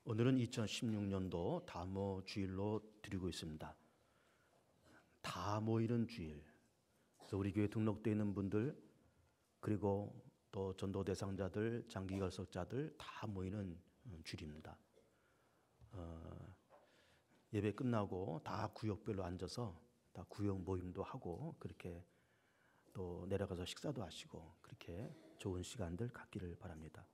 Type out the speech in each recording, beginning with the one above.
오늘은 2016년도 다모 주일로 드리고 있습니다. 다 모이는 주일. 그래서 우리 교회 등록되어 있는 분들, 그리고 또 전도 대상자들, 장기 결석자들 다 모이는 주일입니다. 예배 끝나고 다 구역별로 앉아서 다 구역 모임도 하고, 그렇게 또 내려가서 식사도 하시고, 그렇게 좋은 시간들 갖기를 바랍니다.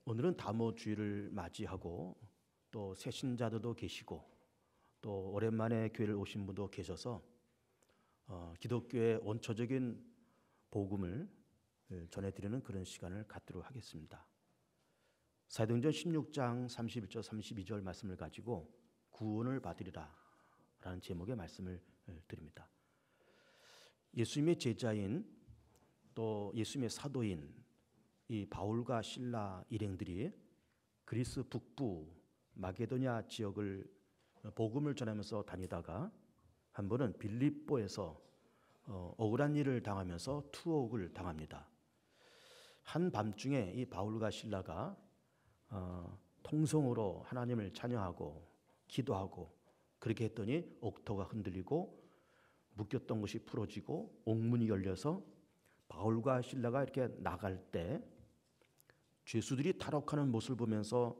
오늘은 다모 주일을 맞이하고 또 새신자들도 계시고 또 오랜만에 교회를 오신 분도 계셔서 기독교의 원초적인 복음을 전해드리는 그런 시간을 갖도록 하겠습니다. 사도행전 16장 31절 32절 말씀을 가지고 구원을 받으리라 라는 제목의 말씀을 드립니다. 예수님의 제자인 또 예수님의 사도인 이 바울과 실라 일행들이 그리스 북부 마게도냐 지역을 복음을 전하면서 다니다가 한 번은 빌립보에서 억울한 일을 당하면서 투옥을 당합니다. 한 밤중에 이 바울과 실라가 통성으로 하나님을 찬양하고 기도하고 그렇게 했더니 옥토가 흔들리고 묶였던 것이 풀어지고 옥문이 열려서 바울과 실라가 이렇게 나갈 때 죄수들이 탈옥하는 모습을 보면서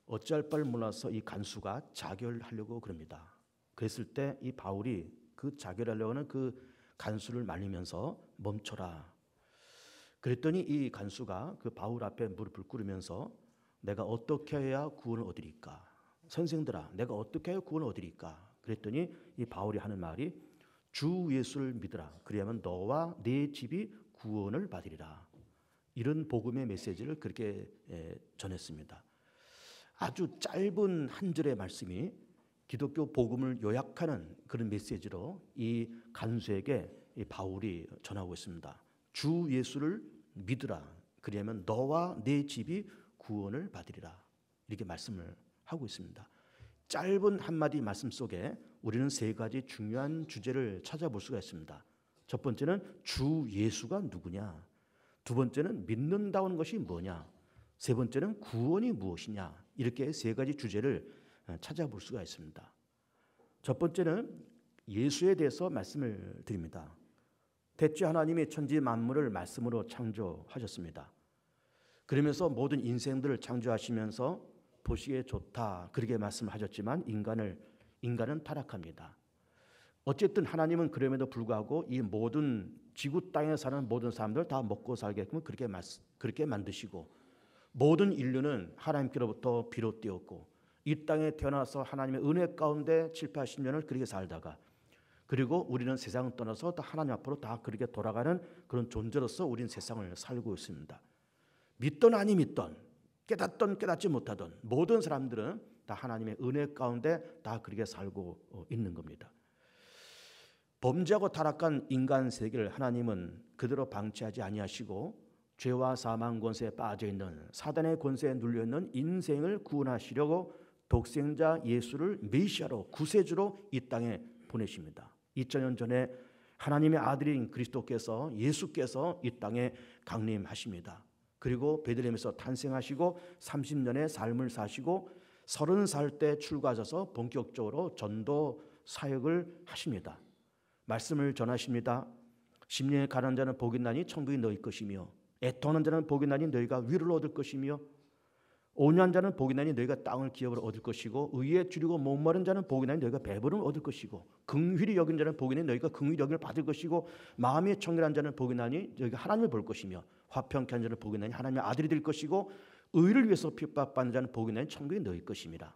어찌할 바를 몰라서 이 간수가 자결하려고 그럽니다. 그랬을 때 이 바울이 그 자결하려고 하는 그 간수를 말리면서 멈춰라. 그랬더니 이 간수가 그 바울 앞에 무릎을 꿇으면서 내가 어떻게 해야 구원을 얻으리까? 선생들아, 내가 어떻게 해야 구원을 얻으리까? 그랬더니 이 바울이 하는 말이 주 예수를 믿으라. 그리하면 너와 네 집이 구원을 받으리라. 이런 복음의 메시지를 그렇게 전했습니다. 아주 짧은 한 절의 말씀이 기독교 복음을 요약하는 그런 메시지로 이 간수에게 이 바울이 전하고 있습니다. 주 예수를 믿으라. 그리하면 너와 네 집이 구원을 받으리라. 이렇게 말씀을 하고 있습니다. 짧은 한마디 말씀 속에 우리는 세 가지 중요한 주제를 찾아볼 수가 있습니다. 첫 번째는 주 예수가 누구냐? 두 번째는 믿는다는 것이 뭐냐? 세 번째는 구원이 무엇이냐? 이렇게 세 가지 주제를 찾아볼 수가 있습니다. 첫 번째는 예수에 대해서 말씀을 드립니다. 대체 하나님이 천지 만물을 말씀으로 창조하셨습니다. 그러면서 모든 인생들을 창조하시면서 보시기에 좋다 그렇게 말씀하셨지만 인간은 타락합니다. 어쨌든 하나님은 그럼에도 불구하고 이 모든 지구 땅에 사는 모든 사람들 다 먹고 살게끔 그렇게 만드시고 모든 인류는 하나님께로부터 비롯되었고 이 땅에 태어나서 하나님의 은혜 가운데 7, 80년을 그렇게 살다가 그리고 우리는 세상을 떠나서 다 하나님 앞으로 다 그렇게 돌아가는 그런 존재로서 우리는 세상을 살고 있습니다. 믿던 아니 믿던 깨닫던 깨닫지 못하던 모든 사람들은 다 하나님의 은혜 가운데 다 그렇게 살고 있는 겁니다. 범죄하고 타락한 인간 세계를 하나님은 그대로 방치하지 아니하시고 죄와 사망 권세에 빠져있는 사단의 권세에 눌려있는 인생을 구원하시려고 독생자 예수를 메시아로 구세주로 이 땅에 보내십니다. 2000년 전에 하나님의 아들인 그리스도께서 예수께서 이 땅에 강림하십니다. 그리고 베들레헴에서 탄생하시고 30년의 삶을 사시고 30살 때 출가하셔서 본격적으로 전도 사역을 하십니다. 말씀을 전하십니다. 심령에 가난한 자는 복이 나니 천국이 너희 것이며 애통하는 자는 복이 나니 너희가 위로를 얻을 것이며 온유한 자는 복이 나니 너희가 땅을 기업으로 얻을 것이고 의에 줄이고 목마른 자는 복이 나니 너희가 배부름을 얻을 것이고 긍휼히 여긴 자는 복이 나니 너희가 긍휼히 여김을 받을 것이고 마음이 청결한 자는 복이 나니 너희가 하나님을 볼 것이며 화평케 한 자는 복이 나니 하나님의 아들이 될 것이고 의를 위해서 핍박받는 자는 복이 나니 천국이 너희 것임이라.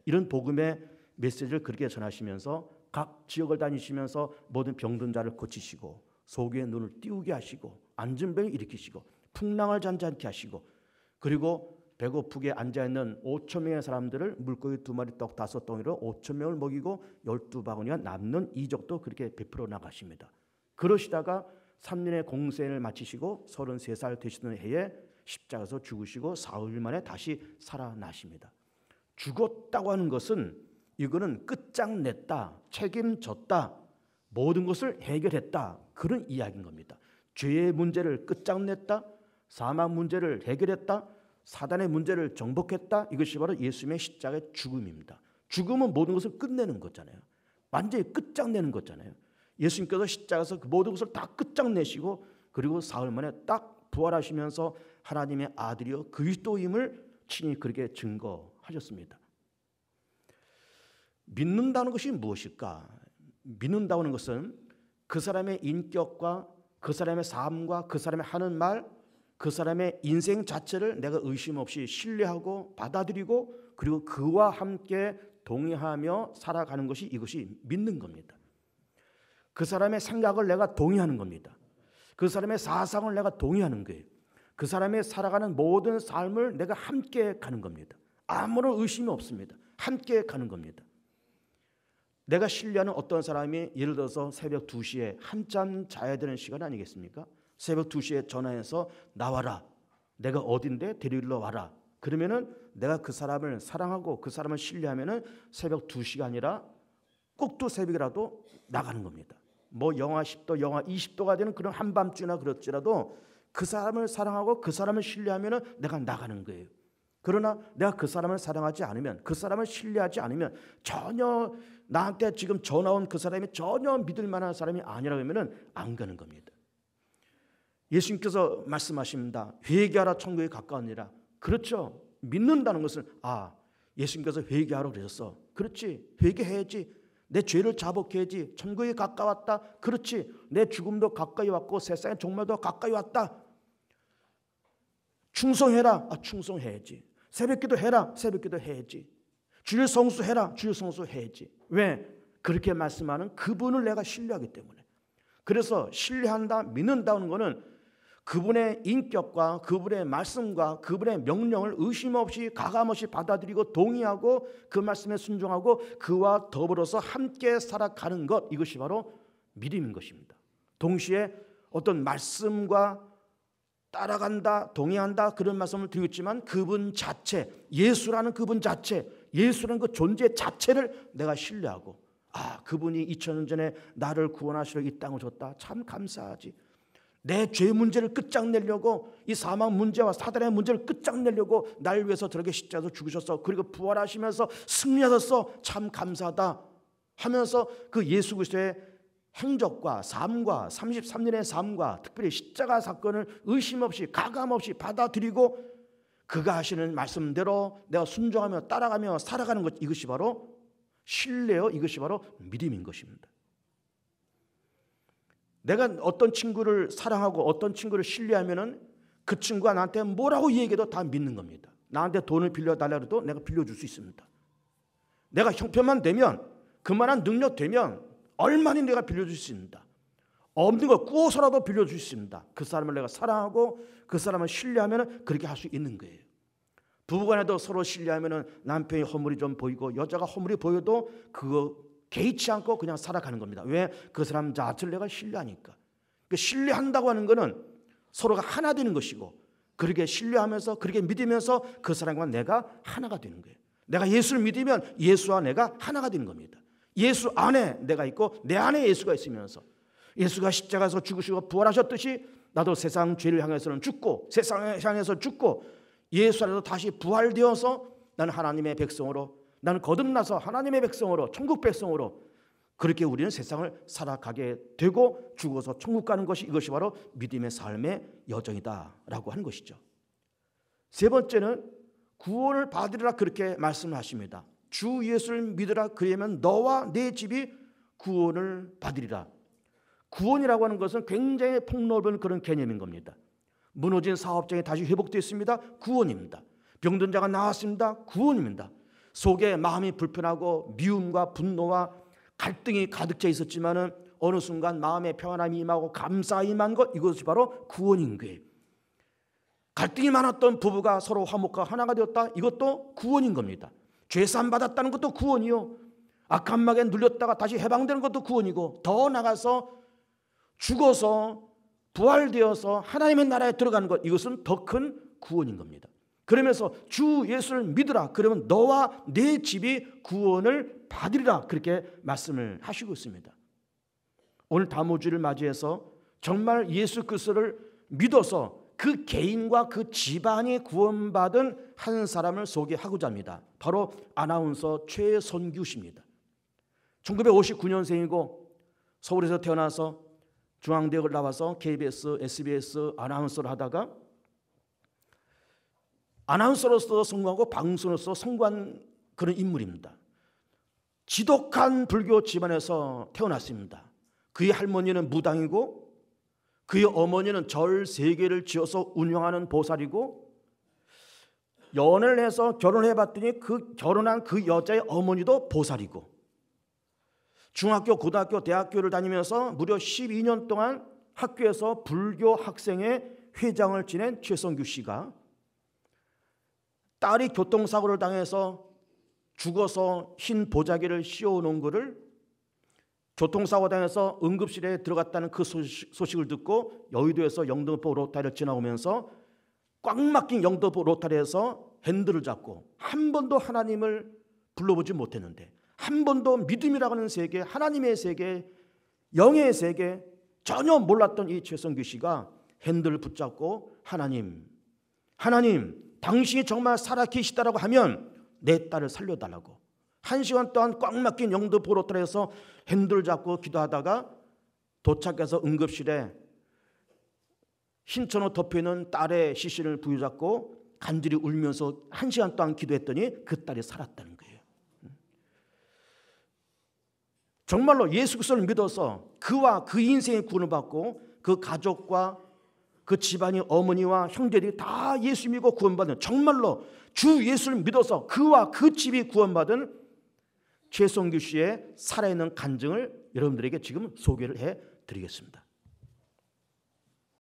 이런 복음의 메시지를 그렇게 전하시면서 각 지역을 다니시면서 모든 병든 자를 고치시고 소경의 눈을 띄우게 하시고 안진병을 일으키시고 풍랑을 잔잔케 하시고 그리고 배고프게 앉아있는 5,000명의 사람들을 물고기 2마리 떡 5덩이로 5,000명을 먹이고 12바구니가 남는 이적도 그렇게 베풀어 나가십니다. 그러시다가 3년의 공생을 마치시고 33살 되시던 해에 십자가에서 죽으시고 4일 만에 다시 살아나십니다. 죽었다고 하는 것은 이거는 끝장냈다, 책임졌다, 모든 것을 해결했다 그런 이야기인 겁니다. 죄의 문제를 끝장냈다, 사망 문제를 해결했다, 사단의 문제를 정복했다. 이것이 바로 예수님의 십자가의 죽음입니다. 죽음은 모든 것을 끝내는 거잖아요. 완전히 끝장내는 거잖아요. 예수님께서 십자가에서 그 모든 것을 다 끝장내시고 그리고 사흘 만에 딱 부활하시면서 하나님의 아들이요 그리스도임을 친히 그렇게 증거하셨습니다. 믿는다는 것이 무엇일까? 믿는다는 것은 그 사람의 인격과 그 사람의 삶과 그 사람의 하는 말, 그 사람의 인생 자체를 내가 의심 없이 신뢰하고 받아들이고 그리고 그와 함께 동의하며 살아가는 것이 이것이 믿는 겁니다. 그 사람의 생각을 내가 동의하는 겁니다. 그 사람의 사상을 내가 동의하는 거예요. 그 사람의 살아가는 모든 삶을 내가 함께 가는 겁니다. 아무런 의심이 없습니다. 함께 가는 겁니다. 내가 신뢰하는 어떤 사람이 예를 들어서 새벽 2시에 한참 자야 되는 시간 아니겠습니까? 새벽 2시에 전화해서 나와라. 내가 어딘데 데리러 와라. 그러면은 내가 그 사람을 사랑하고 그 사람을 신뢰하면은 새벽 2시가 아니라 꼭두 새벽이라도 나가는 겁니다. 뭐 영하 10도, 영하 20도가 되는 그런 한밤중이나 그렇지라도 그 사람을 사랑하고 그 사람을 신뢰하면은 내가 나가는 거예요. 그러나 내가 그 사람을 사랑하지 않으면, 그 사람을 신뢰하지 않으면 전혀 나한테 지금 전화 온 그 사람이 전혀 믿을 만한 사람이 아니라 그러면은 안 가는 겁니다. 예수님께서 말씀하십니다. 회개하라 천국에 가까우니라. 그렇죠. 믿는다는 것은 예수님께서 회개하라고 그러셨어. 그렇지. 회개해야지. 내 죄를 자복해야지. 천국에 가까웠다. 그렇지. 내 죽음도 가까이 왔고 세상의 종말도 가까이 왔다. 충성해라. 충성해야지. 새벽기도 해라. 새벽기도 해야지. 주일 성수해라. 주일 성수해야지. 왜? 그렇게 말씀하는 그분을 내가 신뢰하기 때문에. 그래서 신뢰한다, 믿는다는 것은 그분의 인격과 그분의 말씀과 그분의 명령을 의심 없이 가감 없이 받아들이고 동의하고 그 말씀에 순종하고 그와 더불어서 함께 살아가는 것, 이것이 바로 믿음인 것입니다. 동시에 어떤 말씀과 따라간다, 동의한다 그런 말씀을 드리고 있지만 그분 자체, 예수라는 그분 자체, 예수라는 그 존재 자체를 내가 신뢰하고 그분이 2000년 전에 나를 구원하시러 이 땅을 줬다. 참 감사하지. 내 죄 문제를 끝장내려고 이 사망 문제와 사단의 문제를 끝장내려고 날 위해서 저렇게 십자가에서 죽으셨어. 그리고 부활하시면서 승리하셨어. 참 감사하다 하면서 그 예수 그리스도의 행적과 삶과 33년의 삶과 특별히 십자가 사건을 의심 없이 가감 없이 받아들이고 그가 하시는 말씀대로 내가 순종하며 따라가며 살아가는 것, 이것이 바로 신뢰요. 이것이 바로 믿음인 것입니다. 내가 어떤 친구를 사랑하고 어떤 친구를 신뢰하면은 그 친구가 나한테 뭐라고 얘기해도 다 믿는 겁니다. 나한테 돈을 빌려달라고 해도 내가 빌려줄 수 있습니다. 내가 형편만 되면, 그만한 능력 되면 얼마나 내가 빌려줄 수 있습니다. 없는 거 꾸어서라도 빌려줄 수 있습니다. 그 사람을 내가 사랑하고 그 사람을 신뢰하면 그렇게 할 수 있는 거예요. 부부간에도 서로 신뢰하면 남편이 허물이 좀 보이고 여자가 허물이 보여도 그거 개의치 않고 그냥 살아가는 겁니다. 왜? 그 사람 자체를 내가 신뢰하니까. 그러니까 신뢰한다고 하는 것은 서로가 하나 되는 것이고 그렇게 신뢰하면서 그렇게 믿으면서 그 사람과 내가 하나가 되는 거예요. 내가 예수를 믿으면 예수와 내가 하나가 되는 겁니다. 예수 안에 내가 있고 내 안에 예수가 있으면서 예수가 십자가에서 죽으시고 부활하셨듯이 나도 세상 죄를 향해서는 죽고 세상을 향해서 죽고 예수 안에서 다시 부활되어서 나는 하나님의 백성으로, 나는 거듭나서 하나님의 백성으로, 천국 백성으로 그렇게 우리는 세상을 살아가게 되고 죽어서 천국 가는 것이, 이것이 바로 믿음의 삶의 여정이다라고 하는 것이죠. 세 번째는 구원을 받으리라 그렇게 말씀을 하십니다. 주 예수를 믿으라 그러면 너와 내 집이 구원을 받으리라. 구원이라고 하는 것은 굉장히 폭넓은 그런 개념인 겁니다. 무너진 사업장이 다시 회복되었습니다. 구원입니다. 병든 자가 나았습니다. 구원입니다. 속에 마음이 불편하고 미움과 분노와 갈등이 가득 차 있었지만은 어느 순간 마음의 평안함이 임하고 감사가 임한 것, 이것이 바로 구원인 거예요. 갈등이 많았던 부부가 서로 화목하고 하나가 되었다. 이것도 구원인 겁니다. 죄산 받았다는 것도 구원이요. 악한 막에 눌렸다가 다시 해방되는 것도 구원이고 더 나가서 죽어서 부활되어서 하나님의 나라에 들어가는 것, 이것은 더 큰 구원인 겁니다. 그러면서 주 예수를 믿으라 그러면 너와 내 집이 구원을 받으리라 그렇게 말씀을 하시고 있습니다. 오늘 다무주를 맞이해서 정말 예수 그리스도를 믿어서 그 개인과 그 집안이 구원받은 한 사람을 소개하고자 합니다. 바로 아나운서 최선규 씨입니다. 1959년생이고 서울에서 태어나서 중앙대학을 나와서 KBS, SBS 아나운서를 하다가 아나운서로서 성공하고 방송으로서 성공한 그런 인물입니다. 지독한 불교 집안에서 태어났습니다. 그의 할머니는 무당이고 그의 어머니는 절 3개를 지어서 운영하는 보살이고, 연애를 해서 결혼을 해봤더니 그 결혼한 그 여자의 어머니도 보살이고, 중학교, 고등학교, 대학교를 다니면서 무려 12년 동안 학교에서 불교 학생회 회장을 지낸 최선규 씨가 딸이 교통사고를 당해서 죽어서 흰 보자기를 씌워놓은 것을 교통사고 당해서 응급실에 들어갔다는 그 소식을 듣고 여의도에서 영등포 로타리를 지나오면서 꽉 막힌 영등포 로타리에서 핸들을 잡고 한 번도 하나님을 불러보지 못했는데, 한 번도 믿음이라고 하는 세계, 하나님의 세계, 영의 세계 전혀 몰랐던 이 최선규 씨가 핸들을 붙잡고 하나님 당신이 정말 살아계시다라고 하면 내 딸을 살려달라고 1시간 동안 꽉 막힌 영등포 로타리에서 핸들을 잡고 기도하다가 도착해서 응급실에 흰천으로 덮여있는 딸의 시신을 부여잡고 간절히 울면서 1시간 동안 기도했더니 그 딸이 살았다는 거예요. 정말로 예수 그리스도를 믿어서 그와 그 인생의 구원을 받고 그 가족과 그 집안이 어머니와 형제들이 다 예수 믿고 구원받은, 정말로 주 예수를 믿어서 그와 그 집이 구원받은 최선규 씨의 살아있는 간증을 여러분들에게 지금 소개를 해드리겠습니다.